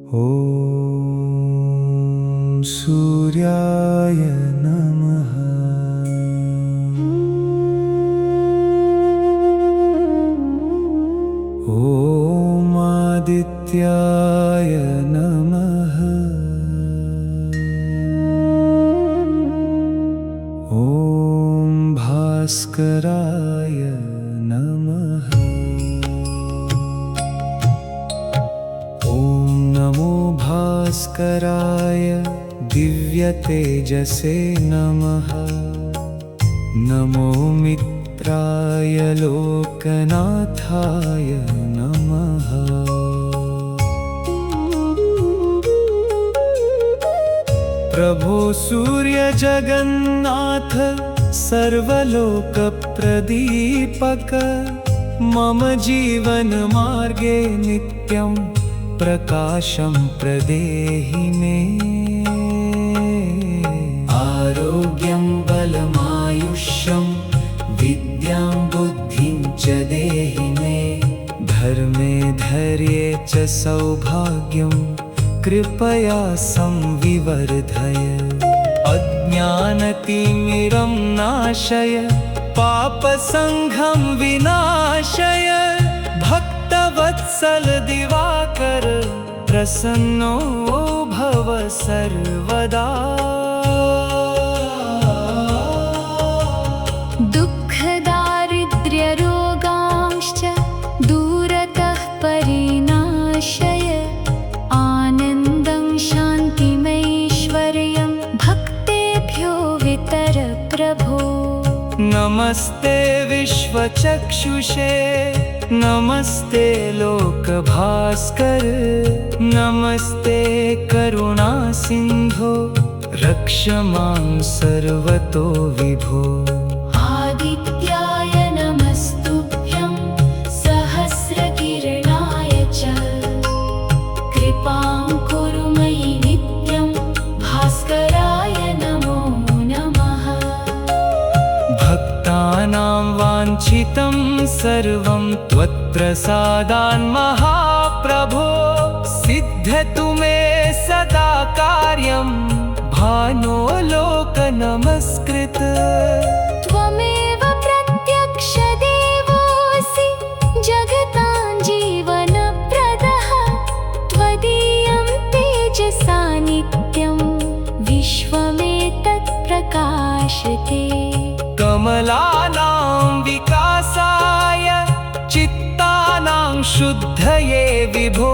ॐ सूर्याय नमः। ॐ आदित्याय नमः। ॐ भास्कराय नमः। भास्कराय दिव्यतेजसे नमः। नमो मित्राय लोकनाथाय नमः। प्रभो सूर्य जगन्नाथ सर्वलोकप्रदीपक मम जीवन मार्गे नित्यं प्रकाशं प्रदेहि मे। आरोग्यं बलमायुष्यं विद्यां बुद्धिं च देहि मे। धर्मे धैर्ये च सौभाग्यं कृपया संविवर्धय। अज्ञानतिमिरं नाशय पापसङ्घं विनाशय। भक्तवत्सल दिवाकर प्रसन्नो भव सर्वदा। दुःखदारिद्र्यरोगांश्च दूरतः परिनाशय। आनन्दं शान्तिमैश्वर्यं भक्तेभ्यो वितर प्रभो। नमस्ते विश्वचक्षुषे नमस्ते लोकभास्कर। नमस्ते करुणासिन्धो रक्ष मां सर्वतो विभो। आदित्याय नमस्तुभ्यं सहस्रकिरणाय च। कृपां कुरु मयि नित्यं भास्कराय नमो नमः। भक्तानां वाञ्छितं सर्वं त्वत्प्रसादान्महाप्रभो। सिद्ध्यतु मे सदा कार्यं भानो लोक नमस्कृत। त्वमेव प्रत्यक्षदेवोऽसि जगतां जीवनप्रदः। त्वदीयं तेजसा नित्यं विश्वमेतत् प्रकाशते। कमलानां विकासाय चित्तानां शुद्धये विभो।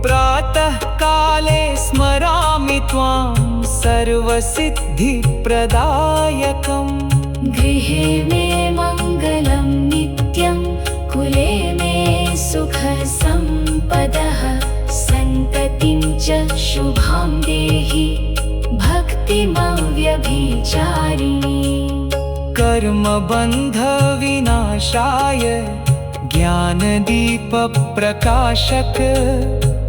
प्रातः काले स्मरामि त्वां सर्वसिद्धिप्रदायकम्। गृहे मे मङ्गलं नित्यं कुले मे सुखसम्पदः। सन्ततिं च शुभां देहि भक्तिमव्यभिचारिणी। कर्मबन्धविनाशाय ज्ञानदीपप्रकाशक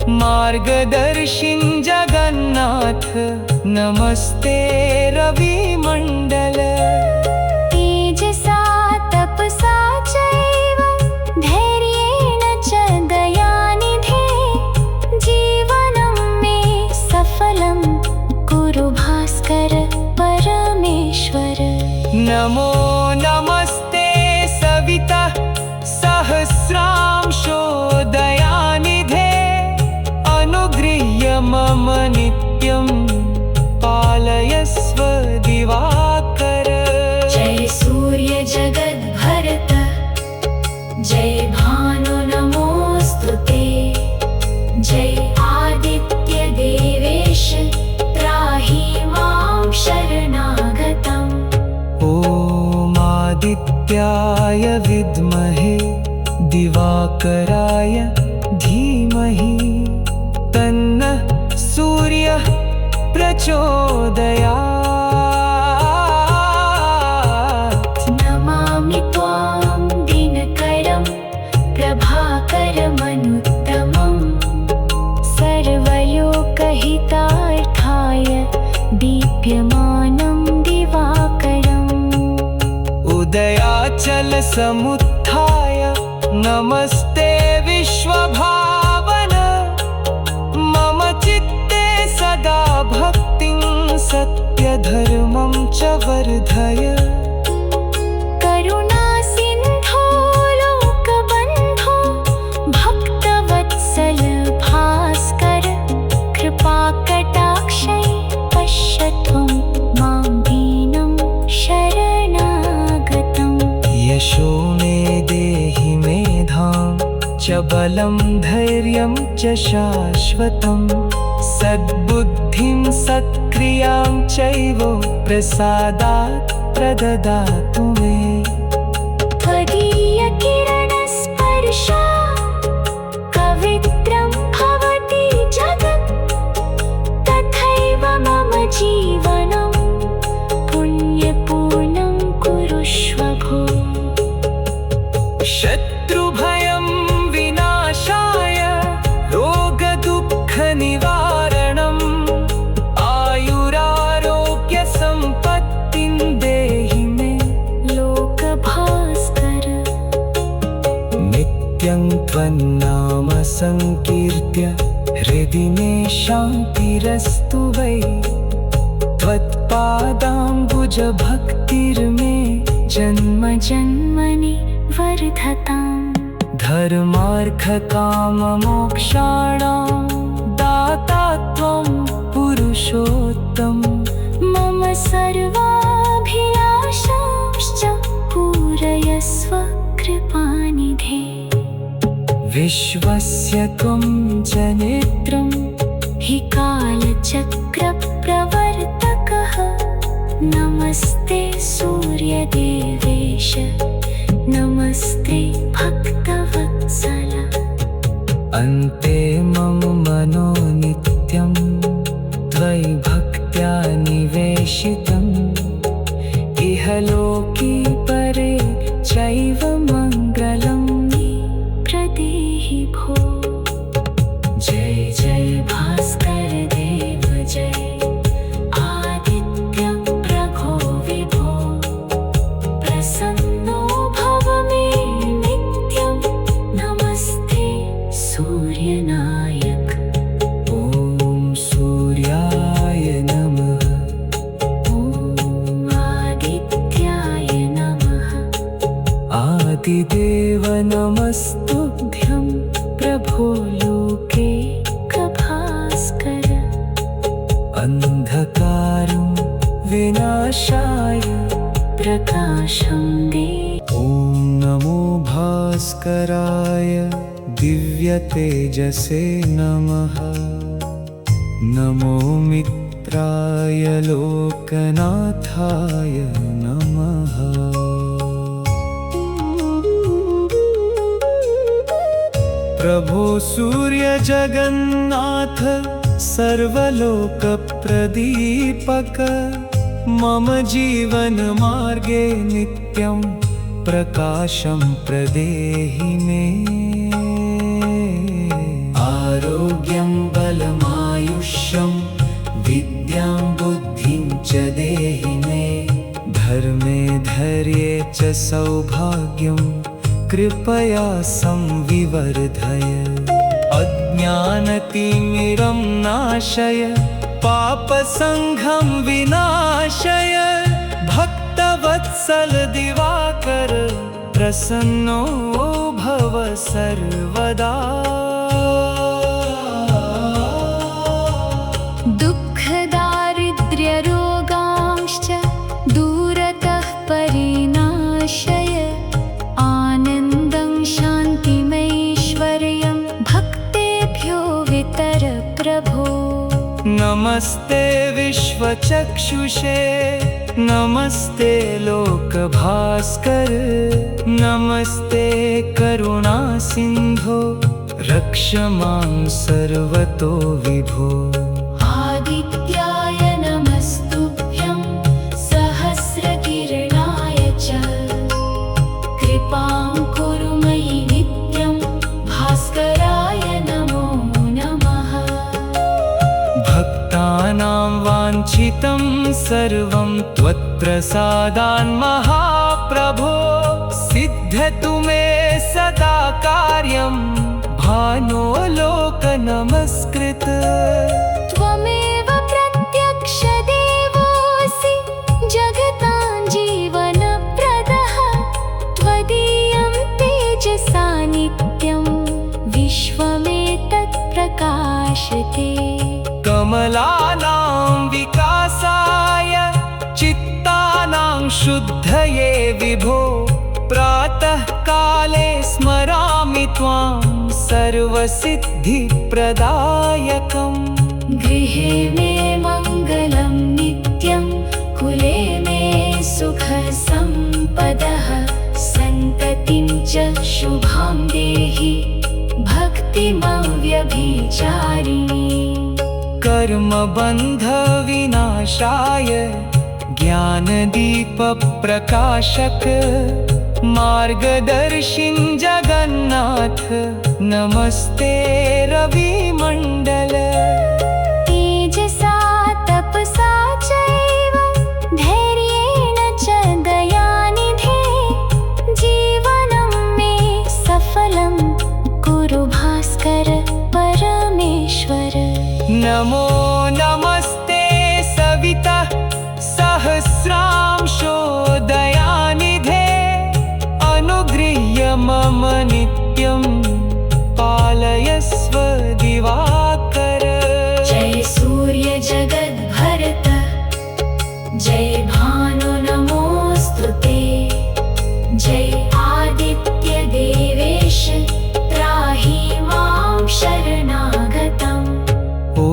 मार्गदर्शिन् जगन्नाथ नमस्ते रविमण्डल। तेजसा तपसा चैव धैर्येण च दयानिधे। जीवनं मे सफलं कुरु भास्कर परमेश्वर। नमो नमस्ते सवितः सहस्रांशो दयानिधे। अनुगृह्य मम नित्यं पालयस्व दिवाकर। जय सूर्य जगद्भरत जय भानु नमोऽस्तुते। जय आदित्य देवेश त्राहि मां शरणागतम्। ॐ आदित्याय विद्महे दिवाकराय धीमहि। तन्नः सूर्यः प्रचोदयात्। नमामि त्वां दिनकरं प्रभाकरमनुत्तमम्। सर्वलोकहितार्थाय दीप्यमानं दिवाकरम्। उदयाचल समुत्थाय नमस्ते विश्वभावन। मम विवर्धय करुणासिन्धो लोकबन्धो भक्तवत्सल भास्कर कृपाकटाक्षै पश्य त्वं मां दीनं शरणागतम्। यशो मे देहि मेधां च बलं धैर्यं च शाश्वतं सद्बुद्धिं सत्क्रियां चैव प्रसादात् प्रददातु मे। त्वदीयकिरणस्पर्शा पवित्रं भवति जगत् तथैव मम जीवनं पुण्यपूर्णं कुरुष्व भो। शत्रुभयं विनाशाय रोगदुःखनिवारणम् आयुरारोग्यसम्पत्तिं देहि मे लोकभास्कर। नित्यं त्वन्नाम संकीर्त्य हृदि मे शान्तिरस्तु वै। त्वत्पादाम्बुजभक्तिर्मे जन्म जन्मनि वर्धताम्। धर्मार्थकाममोक्षाणां दाता त्वं पुरुषोत्तम। मम सर्वाभिलाषांश्च पूरयस्व कृपानिधे। विश्वस्य त्वं च नेत्रं हि कालचक्रप्रवर्तकः नमस्ते सूर्यदेवेश नमस्ते भक्तवत्सल। अन्ते मम मनो नित्यं त्वयि भक्त्या निवेशितम् इह लोके परे चैव मङ्गलं मे प्रदेहि भो। जय जय भास्कर देव जय आदित्य प्रभो विभो प्रसन्नो भव मे नित्यं नमस्ते सूर्यनायक। ॐ सूर्याय नमः ॐ आदित्याय नमः। आदिदेव नमस्तुभ्यं प्रभो लोकैकभास्कर। अन्धकारं विनाशाय प्रकाशं दे। ॐ नमो भास्कराय दिव्यतेजसे नमः। नमो मित्राय लोकनाथाय नमः। प्रभो सूर्य जगन्नाथ सर्वलोकप्रदीपक मम जीवन मार्गे नित्यं प्रकाशं प्रदेहि मे। आरोग्यं बलमायुष्यं विद्यां बुद्धिं च देहि मे। धर्मे धैर्ये च सौभाग्यं कृपया संविवर्धय। अज्ञानतिमिरं नाशय पापसङ्घं विनाशय। भक्तवत्सल दिवाकर प्रसन्नो भव सर्वदा। दुःखदारिद्र्यरोगांश्च दूरतः परिनाशय। आनन्दं शान्तिमैश्वर्यं भक्तेभ्यो वितर प्रभो। नमस्ते विश्वचक्षुषे नमस्ते लोकभास्कर। नमस्ते करुणासिन्धो रक्ष मां सर्वतो विभो। आदित्याय नमस्तुभ्यं सहस्रकिरणाय च कृपां कुरु मयि नित्यं भास्कराय नमो नमः। भक्तानां वाञ्छितं सर्वं त्वत्प्रसादान् महाप्रभो। सिद्ध्यतु मे सदा कार्यं भानो लोक नमस्कृत। त्वमेव प्रत्यक्ष देवोऽसि जगतां सकलानां विकासाय चित्तानां शुद्धये विभो प्रातः काले स्मरामि त्वां सर्वसिद्धिप्रदायकम् गृहे मे मङ्गलं नित्यं कुले मे सुखसम्पदः सन्ततिं च शुभां देहि भक्तिमव्यभिचारिणी कर्मबन्धविनाशाय ज्ञानदीपप्रकाशक मार्गदर्शिं जगन्नाथ नमस्ते रविमण्डल तेजसा तपसा चैव धैर्येण च दयानिधे जीवनं मे सफलं कुरु भास्कर परमेश्वर नमो नमस्ते सविता सहस्रांशो दयानिधे अनुगृह्य मम नित्यं पालयस्व दिवाकर जय सूर्य जगद्भरत जय भानु नमोऽस्तु ते जय आदित्य देवेश त्राहि मां शरणागतम् ॐ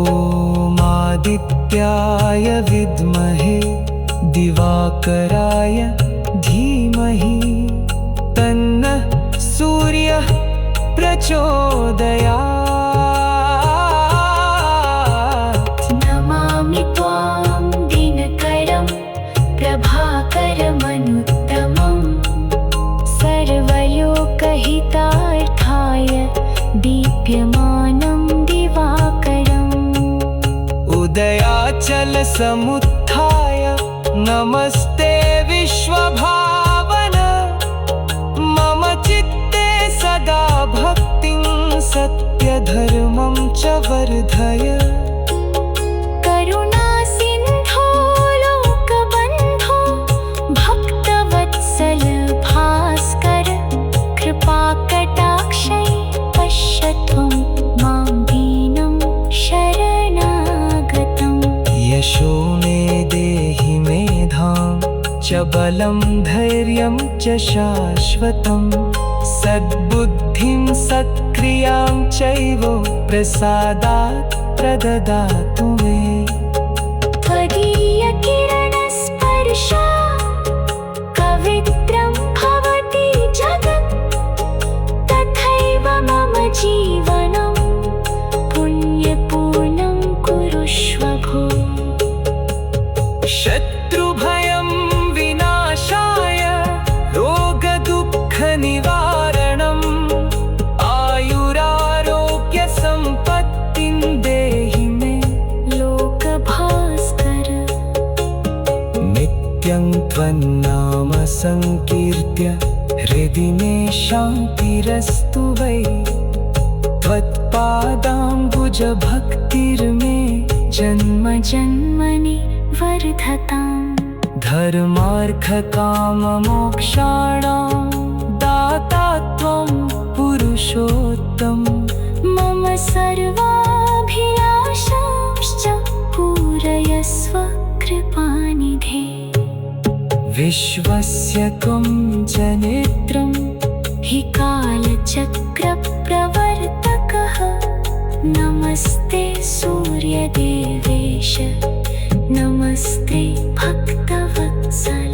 आदित्याय विद्महे दिवाकराय धीमहि तन्नः सूर्यः प्रचोदयात् नमामि त्वां दिनकरं प्रभाकरमनुत्तमं सर्वलोकहितार्थाय दीप्यमानं दिवाकरम् उदयाचलसमुत्थाय नमस्ते विश्वभावन मम चित्ते सदा भक्तिं सत्यधर्मं च वर्धय करुणासिन्धो लोकबन्धो भक्तवत्सल भास्कर कृपाकटाक्षै पश्य त्वं मां दीनं शरणागतम् यशो मे देहि मेधां च बलं धैर्यं च शाश्वतं सद्बुद्धिं सत्क्रियां चैव प्रसादात् प्रददातु मे त्वदीयकिरणस्पर्शा पवित्रं भवति जगत् तथैव मम जीवनं पुण्यपूर्णं कुरुष्व भो शत्रुभयं विनाशाय रोगदुःखनिवारणम् आयुरारोग्यसम्पत्तिं देहि मे लोकभास्कर नित्यं त्वन्नाम संकीर्त्य हृदि मे शान्तिरस्तु वै त्वत्पादाम्बुजभक्तिर्मे जन्म जन्मनि वर्धताम् धर्मार्थकाममोक्षाणां दाता त्वं पुरुषोत्तम मम सर्वाभिलाषांश्च पूरयस्व कृपानिधे विश्वस्य त्वं जनेत्रं हि कालचक्रप्रवर्तकः नमस्ते सूर्यदेवेश नमस्ते भक्तवत्सल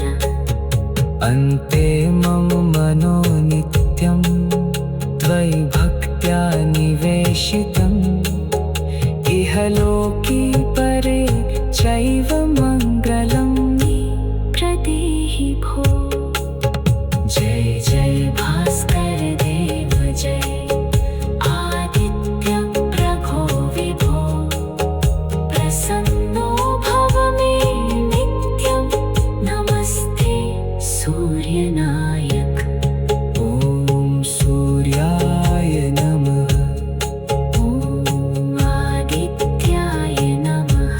अन्ते मम मनो नित्यं त्वयि भक्त्या निवेशितम् इह लोके परे चैव मङ्गलं मे प्रदेहि भो जय जय भास्कर देव जय आदित्य प्रभो विभो प्रसन्नो भव मे नित्यं नमस्ते सूर्यनायक ॐ सूर्याय नमः ॐ आदित्याय नमः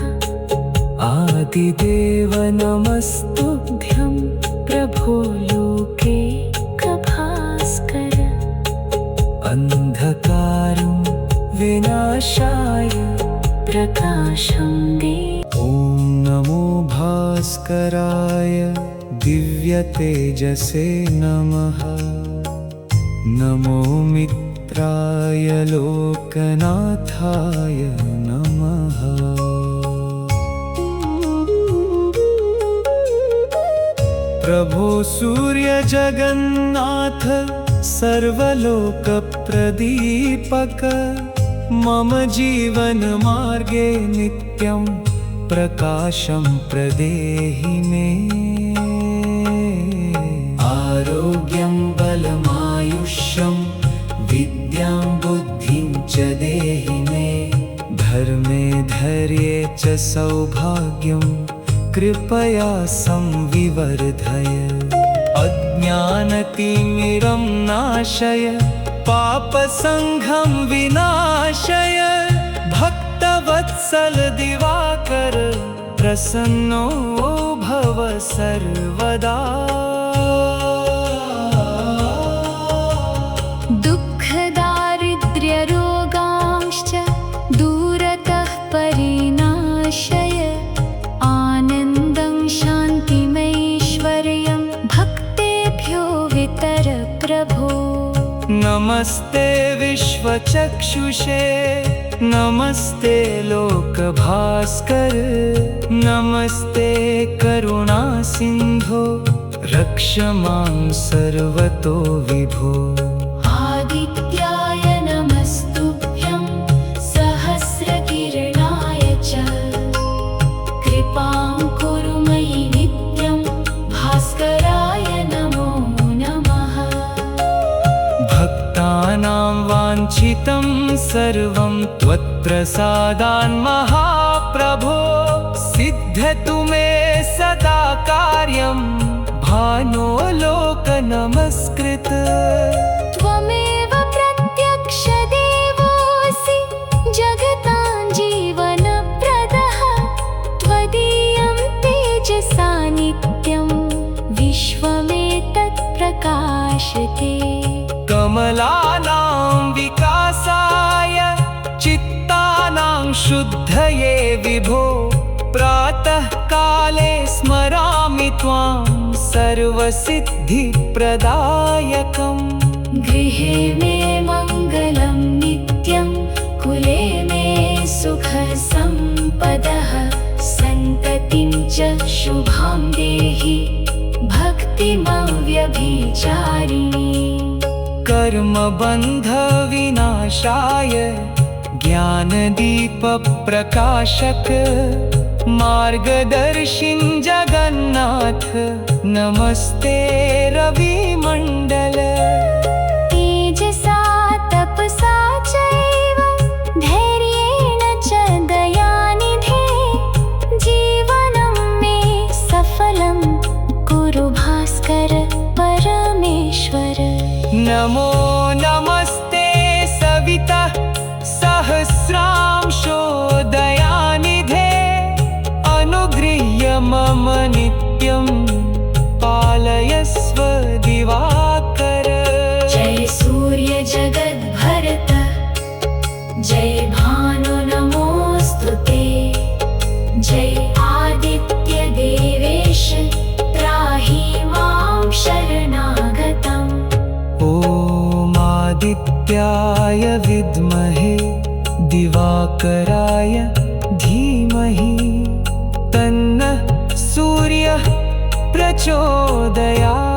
आदिदेव नमस्तुभ्यं प्रभो लोकैकभास्कर अंधकारं विनाशाय प्रकाशं दे। ॐ नमो भास्कराय दिव्यतेजसे नमः। नमो मित्राय लोकनाथाय नमः। प्रभो सूर्य जगन्नाथ सर्वलोकप्रदीपक मम जीवन मार्गे नित्यं प्रकाशं प्रदेहि मे। आरोग्यं बलमायुष्यं विद्यां बुद्धिं च देहि मे। धर्मे धैर्ये च सौभाग्यं कृपया संविवर्धय। अज्ञानतिमिरं नाशय पापसङ्घं विनाशय। भक्तवत्सल दिवाकर प्रसन्नो भव सर्वदा। दुःखदारिद्र्यरोगांश्च दूरतः परिनाशय। आनन्दं शान्तिमैश्वर्यं भक्तेभ्यो वितर प्रभो। नमस्ते विश्वचक्षुषे नमस्ते लोकभास्कर। नमस्ते करुणासिन्धो रक्ष मां सर्वतो विभो। आदित्याय नमस्तुभ्यं सहस्रकिरणाय च। कृपां कुरु मयि नित्यं भास्कराय नमो नमः। भक्तानां वाञ्छितं सर्वं त्वत्प्रसादान् महाप्रभो। सिद्ध्यतु मे सदा कार्यं भानो लोक नमस्कृत। त्वमेव प्रत्यक्षदेवोऽसि जगतां जीवनप्रदः। त्वदीयं तेजसा नित्यं विश्वमेतत् प्रकाशते। कमलानां विकासाय चित्तानां शुद्धये विभो। प्रातः काले स्मरामि त्वां सर्वसिद्धिप्रदायकम्। गृहे मे मङ्गलं नित्यं कुले मे सुखसम्पदः। सन्ततिं च शुभां देहि भक्तिमव्यभिचारिणी। कर्मबन्धविनाशाय ज्ञानदीपप्रकाशक मार्गदर्शिं जगन्नाथ नमस्ते रविमण्डल। तेजसा तपसा चैव धैर्येण च दयानिधे। जीवनं मे सफलं कुरु भास्कर परमेश्वर। नमो नमस्ते सविता सहस्रांशो दयानिधे। अनुगृह्य मम नित्यं पालयस्व दिवाकर। जय सूर्य जगद्भरत जय भानु नमोऽस्तु ते। जय आदित्य देवेश त्राहि मां शरणागतम्। ॐ आदित्याय विद्महे दिवाकराय धीमहि तन्नः सूर्यः प्रचोदयात्।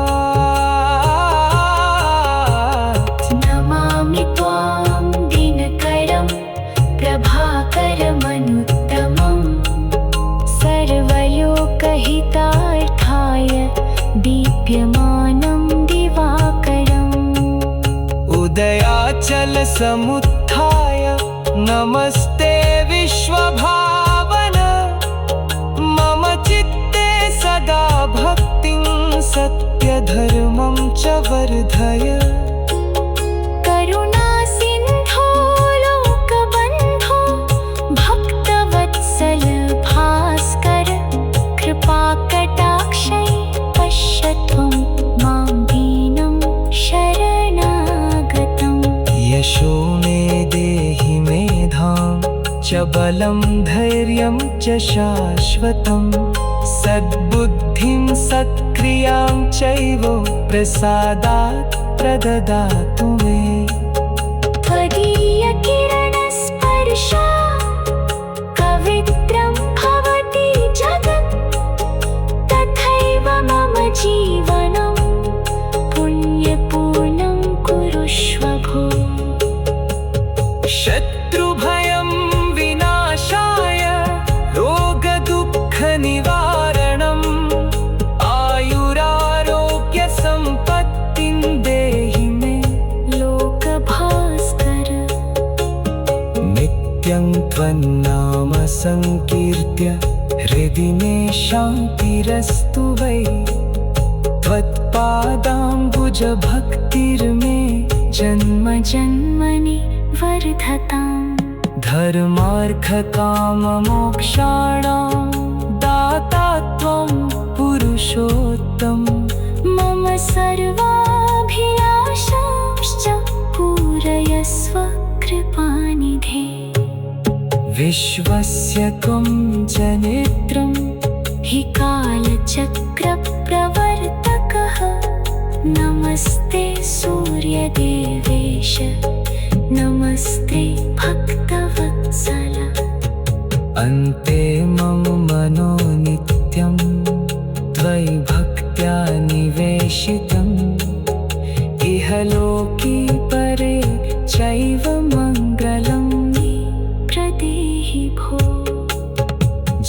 नमामि त्वां दिनकरं प्रभाकरमनुत्तमं। सर्वलोकहितार्थाय दीप्यमानं दिवाकरम्। उदयाचल समुत्थाय नमस्ते विश्वभावन। मम चित्ते सदा भक्तिं सत्यधर्मं च वर्धय। करुणासिन्धो लोकबन्धो भक्तवत्सल भास्कर। कृपाकटाक्षै पश्य त्वं मां दीनं शरणागतम्। यशो मे देहि मेधां च बलं धैर्यं च शाश्वतं सद्बुद्धिं सत्क्रियां चैव प्रसादात् प्रददातु मे त्वदीयकिरणस्पर्शा पवित्रं भवति जगत् तथैव मम जीवनं पुण्यपूर्णं कुरुष्व भो शत्रुभयं विनाशाय रोगदुःखनिवारणम् आयुरारोग्यसम्पत्तिं देहि मे लोकभास्कर नित्यं त्वन्नाम संकीर्त्य हृदि मे शान्तिरस्तु वै त्वत्पादाम्बुजभक्तिर्मे जन्म जन्मनि वर्धताम् धर्मार्थकाममोक्षाणां दाता त्वं पुरुषोत्तम मम सर्वाभिलाषांश्च पूरयस्व कृपानिधे विश्वस्य त्वं जनेत्रं हि कालचक्रप्रवर्तकः नमस्ते सूर्यदेवेश नमस्ते भक्तवत्सल अन्ते मम मनो नित्यं त्वयि भक्त्या निवेशितम् इह लोके परे चैव मङ्गलं मे प्रदेहि भो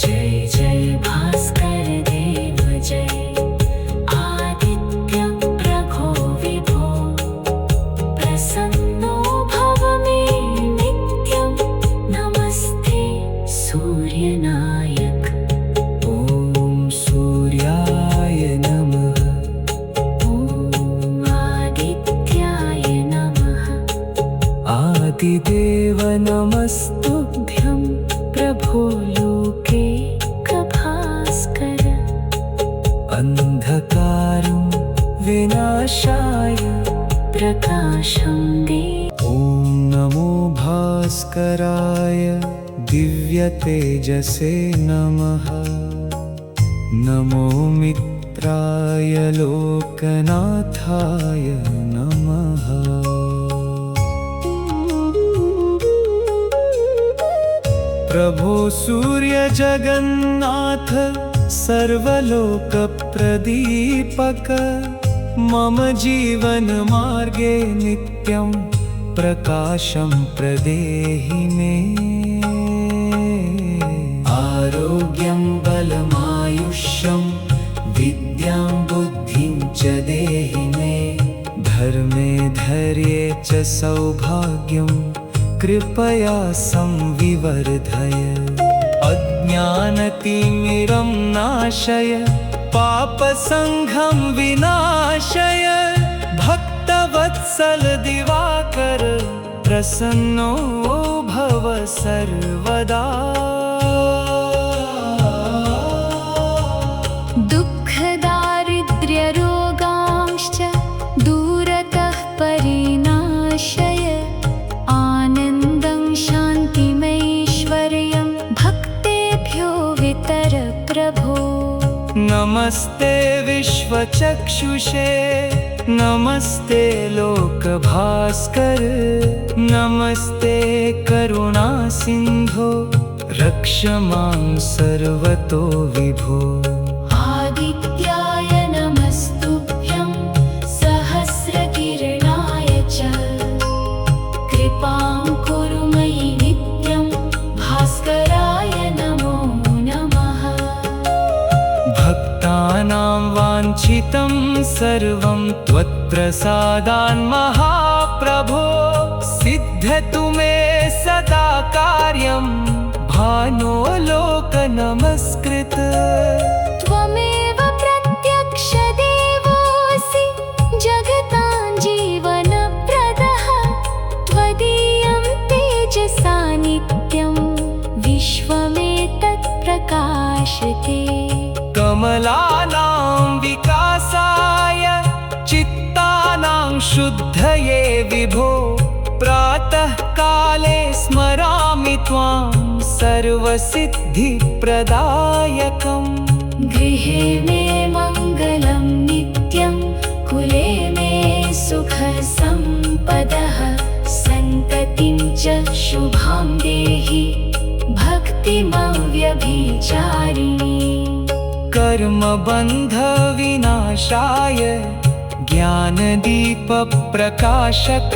जय जय भास्कर देव जय आदित्य प्रभो विभो प्रसन्नो भव मे नित्यं नमस्ते सूर्यनायक ॐ सूर्याय नमः ॐ आदित्याय नमः आदिदेव नमस्तुभ्यं प्रभो लोकैकभास्कर अन्धकारं विनाशाय प्रकाशं दे ॐ नमो भास्कराय दिव्यतेजसे नमः नमो मित्राय लोकनाथाय नमः प्रभो सूर्य जगन्नाथ सर्वलोकप्रदीपक मम जीवन मार्गे नित्यं प्रकाशं प्रदेहि मे आरोग्यं बलमायुष्यं विद्यां बुद्धिं च देहि मे धर्मे धैर्ये च सौभाग्यं कृपया संविवर्धय अज्ञानतिमिरं नाशय पापसङ्घं विनाशय भक्तवत्सल दिवाकर प्रसन्नो भव सर्वदा दुःखदारिद्र्यरोगांश्च दूरतः परिनाशय आनन्दं शान्तिमैश्वर्यं भक्तेभ्यो वितर प्रभो नमस्ते विश्वचक्षुषे नमस्ते लोकभास्कर नमस्ते करुणासिन्धो रक्ष मां सर्वतो विभो आदित्याय नमस्तुभ्यं सहस्रकिरणाय च कृपां कुरु मयि नित्यं भास्कराय नमो नमः भक्तानां वाञ्छितं सर्वं त्वत्प्रसादान्महाप्रभो सिद्ध्यतु मे सदा कार्यं भानो लोकनमस्कृत त्वमेव प्रत्यक्षदेवोऽसि जगतां जीवनप्रदः त्वदीयं तेजसा नित्यं विश्वमेतत् प्रकाशते कमलानां विकासाय चित्तानां शुद्धये विभो प्रातः काले स्मरामि त्वां सर्वसिद्धिप्रदायकम् गृहे मे मङ्गलं नित्यं कुले मे सुखसम्पदः सन्ततिं च शुभां देहि भक्तिमव्यभिचारिणी कर्मबन्धविनाशाय ज्ञानदीपप्रकाशक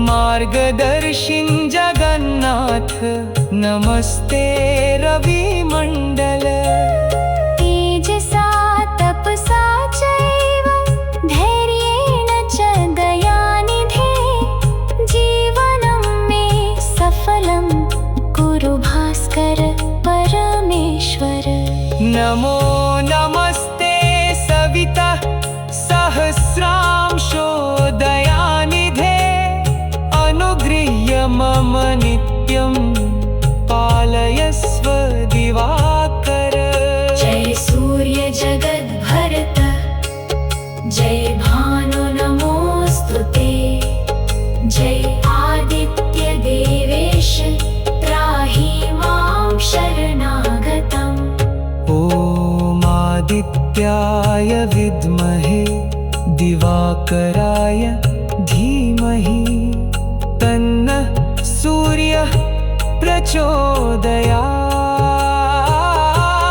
मार्गदर्शिन् जगन्नाथ नमस्ते रविमण्डल तेजसा तपसा चैव धैर्येण च दयानिधे जीवनं मे सफलं कुरु भास्कर परमेश्वर नमो नमस्ते सविता सहस्रांशो दयानिधे अनुगृह्य मम नित्यं पालयस्व दिवाकर जय सूर्य जगद्भरत जय भानु नमोऽस्तु ते जय आदित्य देवेश त्राहि मां शरणागतम् ॐ आदित्याय विद्महे दिवाकराय धीमहि तन्नः सूर्यः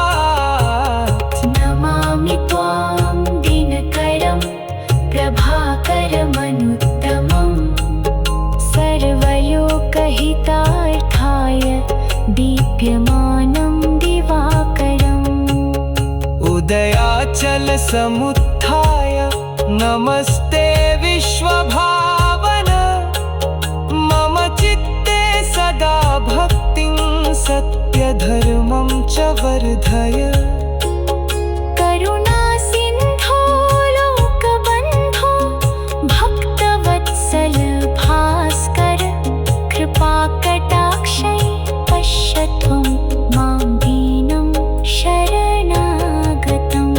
प्रचोदयात् नमामि त्वां दिनकरं प्रभाकरमनुत्तमम् सर्वलोकहितार्थाय दीप्यमानं दिवाकरम् उदयाचलसमुत्थाय नमस्ते विश्वभावन मम चित्ते सदा भक्तिं सत्यधर्मं च वर्धय करुणासिन्धो लोकबन्धो भक्तवत्सल भास्कर कृपाकटाक्षै पश्य त्वं मां दीनं शरणागतम्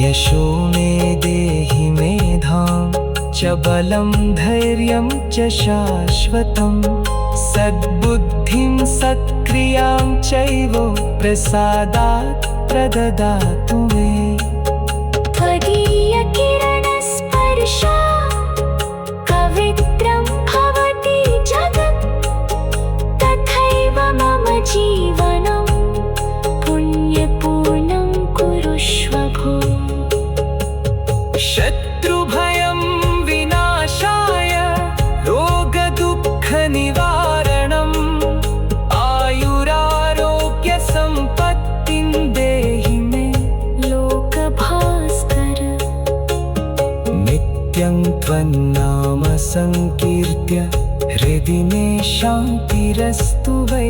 यशो मे देहि मेधां च बलं धैर्यं च शाश्वतं सद्बुद्धिं सत्क्रियां चैव प्रसादात् प्रददातु मे त्वदीयकिरणस्पर्शा पवित्रं भवति जगत् तथैव मम जीवनं पुण्यपूर्णं कुरुष्व भो शत्रुभयं विनाशाय रोगदुःखनिवारणम् आयुरारोग्यसम्पत्तिं देहि मे लोकभास्कर नित्यं त्वन्नाम संकीर्त्य हृदि मे शान्तिरस्तु वै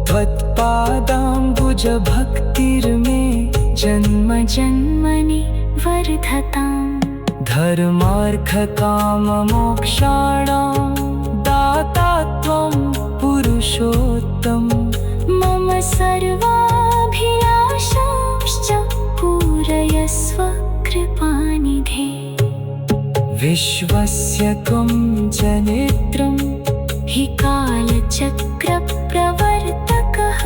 त्वत्पादाम्बुजभक्तिर्मे जन्म जन्मनि वर्धताम् धर्मार्थकाममोक्षाणां दाता त्वं पुरुषोत्तम मम सर्वाभिलाषांश्च पूरयस्व कृपानिधे विश्वस्य त्वं जनेत्रं हि कालचक्रप्रवर्तकः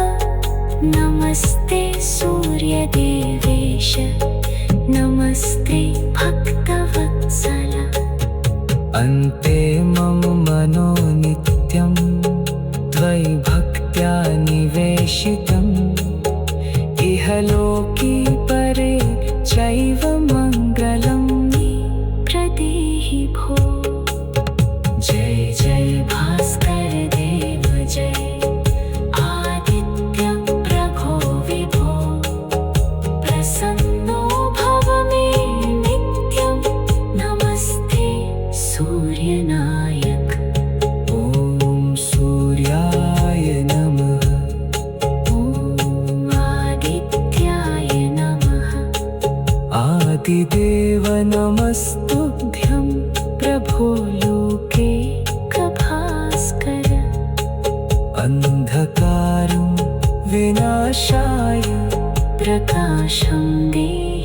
नमस्ते सूर्यदेवेश नमस्ते भक्तवत्सल अन्ते मम मनो नित्यं त्वयि भक्त्या निवेशितम् इह लोके परे चैव मङ्गलं मे प्रदेहि भो जय जय भास्कर देव जय आदित्य प्रभो विभो प्रसन्नो भव मे नित्यं नमस्ते सूर्यनायक ॐ सूर्याय नमः ॐ आदित्याय नमः आदिदेव नमस्तुभ्यं प्रभो लोकैकभास्कर अन्धकारं विनाशाय प्रकाशं देहि